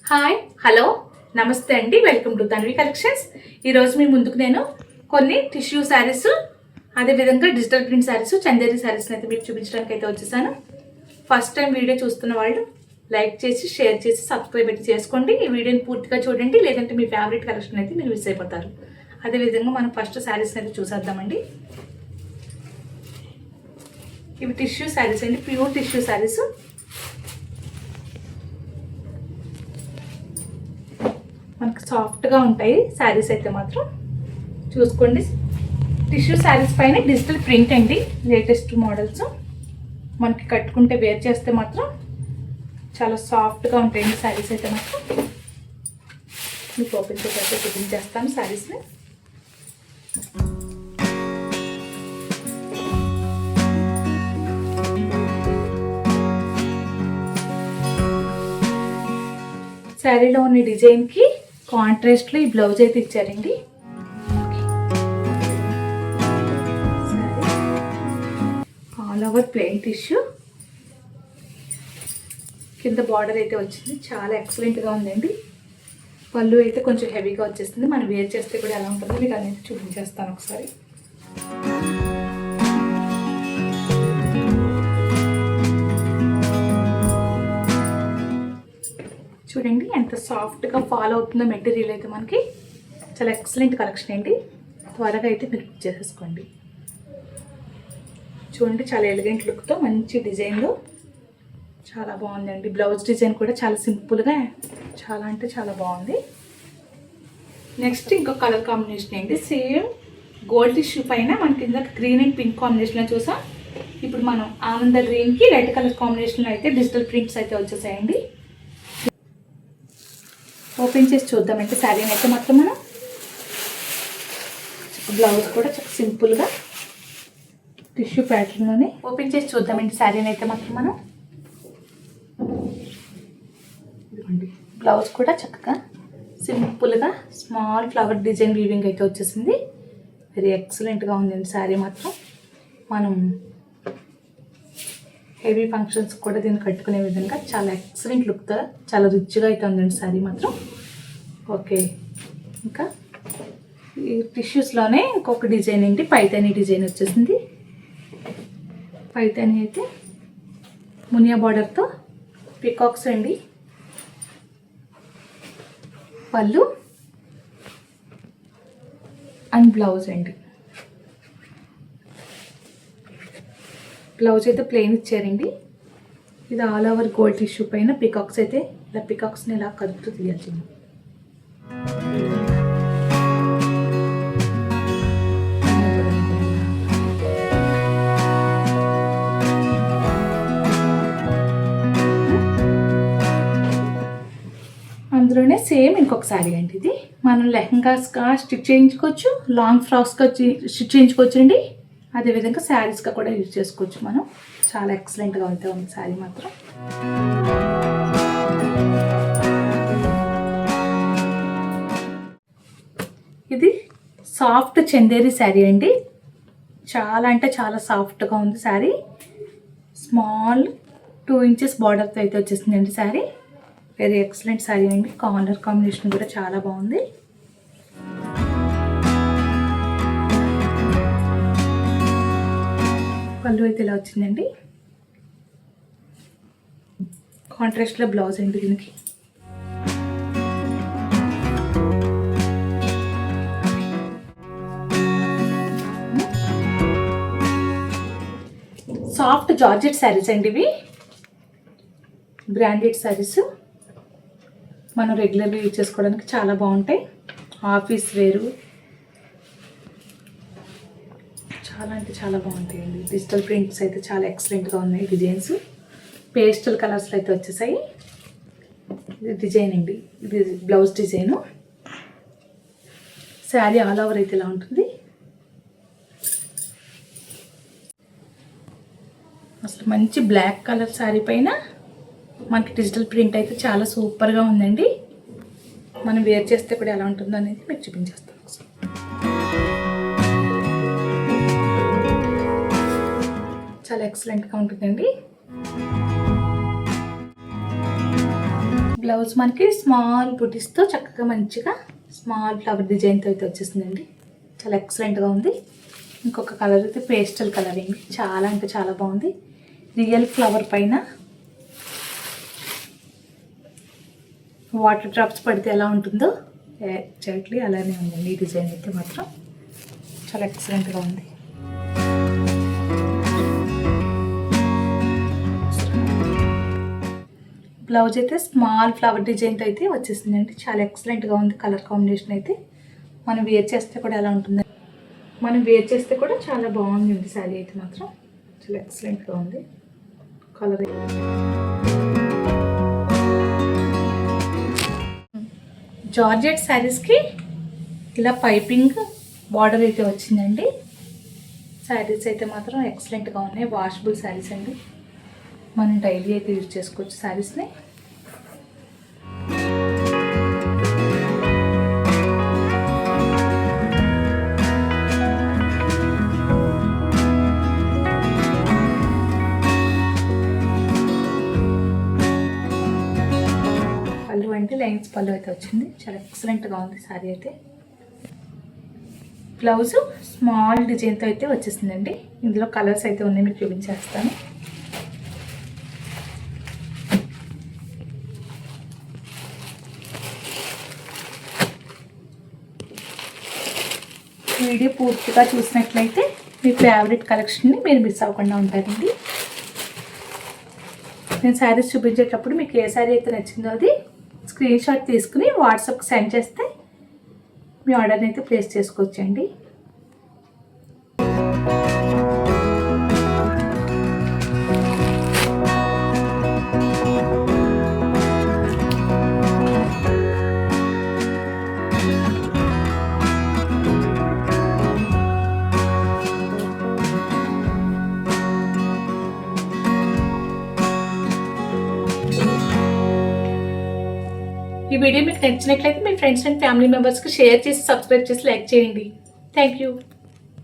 Hi hello నమస్తే అండి, welcome to Tanvi collections. ఈరోజు మీ ముందుకు నేను కొన్ని టిష్యూ శారీస్, అదేవిధంగా డిజిటల్ ప్రింట్ శారీస్, చందేరి శారీస్ని అయితే మీకు చూపించడానికి అయితే వచ్చేసాను. ఫస్ట్ టైం వీడియో చూస్తున్న వాళ్ళు లైక్ చేసి, షేర్ చేసి, సబ్స్క్రైబ్ అయితే చేసుకోండి. ఈ వీడియోని పూర్తిగా చూడండి, లేదంటే మీ ఫేవరెట్ కలెక్షన్ అయితే మీరు మిస్ అయిపోతారు. అదేవిధంగా మనం ఫస్ట్ శారీస్ని అయితే చూసేద్దామండి. ఇవి టిష్యూ శారీస్ అండి, ప్యూర్ టిష్యూ శారీస్. మనకు సాఫ్ట్గా ఉంటాయి శారీస్ అయితే మాత్రం చూసుకోండి. టిష్యూ శారీస్ పైన డిజిటల్ ప్రింట్ అండి, లేటెస్ట్ మోడల్స్. మనకి కట్టుకుంటే వేర్ చేస్తే మాత్రం చాలా సాఫ్ట్గా ఉంటాయండి శారీస్ అయితే మాత్రం. మీకు ఓపెన్ చేసి చూపించేస్తాను శారీస్ని. శారీలో ఉన్న డిజైన్కి కాంట్రాస్ట్లో ఈ బ్లౌజ్ అయితే ఇచ్చారండి. ఆల్ ఓవర్ ప్లెయిన్ టిష్యూ, కింద బార్డర్ అయితే వచ్చింది, చాలా ఎక్సలెంట్గా ఉందండి. పళ్ళు అయితే కొంచెం హెవీగా వచ్చేస్తుంది. మనం వేర్ చేస్తే కూడా ఎలా ఉంటుందో మీకు అనేది చూపించేస్తాను ఒకసారి. చూడండి ఎంత సాఫ్ట్గా ఫాలో అవుతుందో మెటీరియల్ అయితే మనకి. చాలా ఎక్సలెంట్ కలెక్షన్ అండి, త్వరగా అయితే మీరు బుక్ చేసేసుకోండి. చూడండి చాలా ఎలిగెంట్ లుక్తో మంచి డిజైన్లో చాలా బాగుందండి. బ్లౌజ్ డిజైన్ కూడా చాలా సింపుల్గా, చాలా అంటే చాలా బాగుంది. నెక్స్ట్ ఇంకో కలర్ కాంబినేషన్ అండి, సేమ్ గోల్డ్ టిష్యూ పైన మనకి ఇందాక గ్రీన్ అండ్ పింక్ కాంబినేషన్లో చూసాం. ఇప్పుడు మనం ఆనంద గ్రీన్కి రెడ్ కలర్ కాంబినేషన్లో అయితే డిజిటల్ ప్రింట్స్ అయితే వచ్చేసాయండి. ఓపెన్ చేసి చూద్దామంటే శారీని అయితే మాత్రం మనం. బ్లౌజ్ కూడా చాలా సింపుల్గా టిష్యూ ప్యాటర్న్లోనే ఓపెన్ చేసి చూద్దామంటే శారీని అయితే మాత్రం మనం. బ్లౌజ్ కూడా చక్కగా సింపుల్గా స్మాల్ ఫ్లవర్ డిజైన్ వీవింగ్ అయితే వచ్చేసింది. వెరీ ఎక్సలెంట్గా ఉందండి శారీ మాత్రం. మనం హెవీ ఫంక్షన్స్ కూడా దీన్ని కట్టుకునే విధంగా చాలా ఎక్సలెంట్ లుక్తో చాలా రిచ్గా అయితే ఉందండి శారీ మాత్రం. ఓకే, ఇంకా ఈ టిష్యూస్లోనే ఇంకొక డిజైన్ ఏంటి, పైతానీ డిజైన్ వచ్చేసింది. పైతానీ అయితే మునియా బార్డర్తో పికాక్స్ అండి. పళ్ళు అండ్ బ్లౌజ్ అండి. బ్లౌజ్ అయితే ప్లెయిన్ ఇచ్చారండి. ఇది ఆల్ ఓవర్ గోల్డ్ టిష్యూ పైన పికాక్స్ అయితే ఇలా పికాక్స్ని ఇలా కదుపుతూ తీయాల్సి. అందులోనే సేమ్ ఇంకొక శారీ అండి. ఇది మనం లెహంగాస్గా స్టిచ్ చేయించుకోవచ్చు, లాంగ్ ఫ్రాక్స్గా స్టిచ్ చేయించుకోవచ్చు అండి. అదేవిధంగా శారీస్గా కూడా యూజ్ చేసుకోవచ్చు మనం. చాలా ఎక్సలెంట్గా అయితే ఉంది శారీ మాత్రం. ఇది సాఫ్ట్ చందేరి శారీ అండి. చాలా అంటే చాలా సాఫ్ట్గా ఉంది శారీ. స్మాల్ 2 ఇంచెస్ బార్డర్తో అయితే వచ్చేసిందండి శారీ. వెరీ ఎక్సలెంట్ శారీ అండి. కలర్ కాంబినేషన్ కూడా చాలా బాగుంది. పళ్ళు అయితే ఇలా వచ్చిందండి. కాంట్రాస్ట్లో బ్లౌజ్ అండి దీనికి. సాఫ్ట్ జార్జెట్ శారీస్ అండి ఇవి, బ్రాండెడ్ శారీస్. మనం రెగ్యులర్గా యూజ్ చేసుకోవడానికి చాలా బాగుంటాయి. ఆఫీస్ వేరు చాలా అంటే చాలా బాగుంటాయండి. డిజిటల్ ప్రింట్స్ అయితే చాలా ఎక్సలెంట్గా ఉన్నాయి. డిజైన్స్ పేస్టల్ కలర్స్లో అయితే వచ్చేసాయి. ఇది డిజైన్ అండి, ఇది blouse design. Sari all over అయితే ఇలా ఉంటుంది. అసలు మంచి బ్లాక్ కలర్ శారీ పైన మనకి డిజిటల్ ప్రింట్ అయితే చాలా సూపర్గా ఉందండి. మనం వేర్ చేస్తే కూడా ఎలా ఉంటుందో అనేది మీకు చూపించేస్తాను. చాలా ఎక్సలెంట్గా ఉంటుందండి. బ్లౌజ్ మనకి స్మాల్ బుటీస్తో చక్కగా మంచిగా స్మాల్ ఫ్లవర్ డిజైన్తో అయితే వచ్చేసిందండి. చాలా ఎక్సలెంట్గా ఉంది. ఇంకొక కలర్ అయితే పేస్టల్ కలర్ అండి. చాలా అంటే చాలా బాగుంది. రియల్ ఫ్లవర్ పైన వాటర్ డ్రాప్స్ పడితే ఎలా ఉంటుందో ఎగ్జాక్ట్లీ అలానే ఉందండి. ఈ డిజైన్ అయితే మాత్రం చాలా ఎక్సలెంట్గా ఉంది. బ్లౌజ్ అయితే స్మాల్ ఫ్లవర్ డిజైన్తో అయితే వచ్చేసిందండి. చాలా ఎక్సలెంట్గా ఉంది. కలర్ కాంబినేషన్ అయితే మనం వేర్ చేస్తే కూడా ఎలా ఉంటుంది, మనం వేర్ చేస్తే కూడా చాలా బాగుంది. శారీ అయితే మాత్రం చాలా ఎక్సలెంట్గా ఉంది. కలర్ జార్జెట్ శారీస్కి ఇలా పైపింగ్ బార్డర్ అయితే వచ్చిందండి. శారీస్ అయితే మాత్రం ఎక్సలెంట్గా ఉన్నాయి. వాషబుల్ శారీస్ అండి. మనం డైలీ అయితే యూజ్ చేసుకోవచ్చు శారీస్ని. పళ్ళు అంటే లైన్స్ పళ్ళు అయితే వచ్చింది. చాలా ఎక్సలెంట్గా ఉంది శారీ అయితే. బ్లౌజ్ స్మాల్ డిజైన్తో అయితే వచ్చేసిందండి. ఇందులో కలర్స్ అయితే ఉన్నాయి, మీకు చూపించేస్తాను. వీడియో పూర్తిగా చూసినట్లయితే మీ ఫేవరెట్ కలెక్షన్ని మీరు మిస్ అవ్వకుండా ఉంటారండి. నేను శారీస్ చూపించేటప్పుడు మీకు ఏ శారీ అయితే నచ్చిందో అది స్క్రీన్ షాట్ తీసుకుని వాట్సాప్కి సెండ్ చేస్తే మీ ఆర్డర్ని అయితే ప్లేస్ చేసుకోవచ్చండి. ఈ వీడియో మీకు నచ్చినట్లయితే మీ ఫ్రెండ్స్ అండ్ ఫ్యామిలీ మెంబర్స్కి షేర్ చేసి సబ్స్క్రైబ్ చేసి లైక్ చేయండి. Thank you.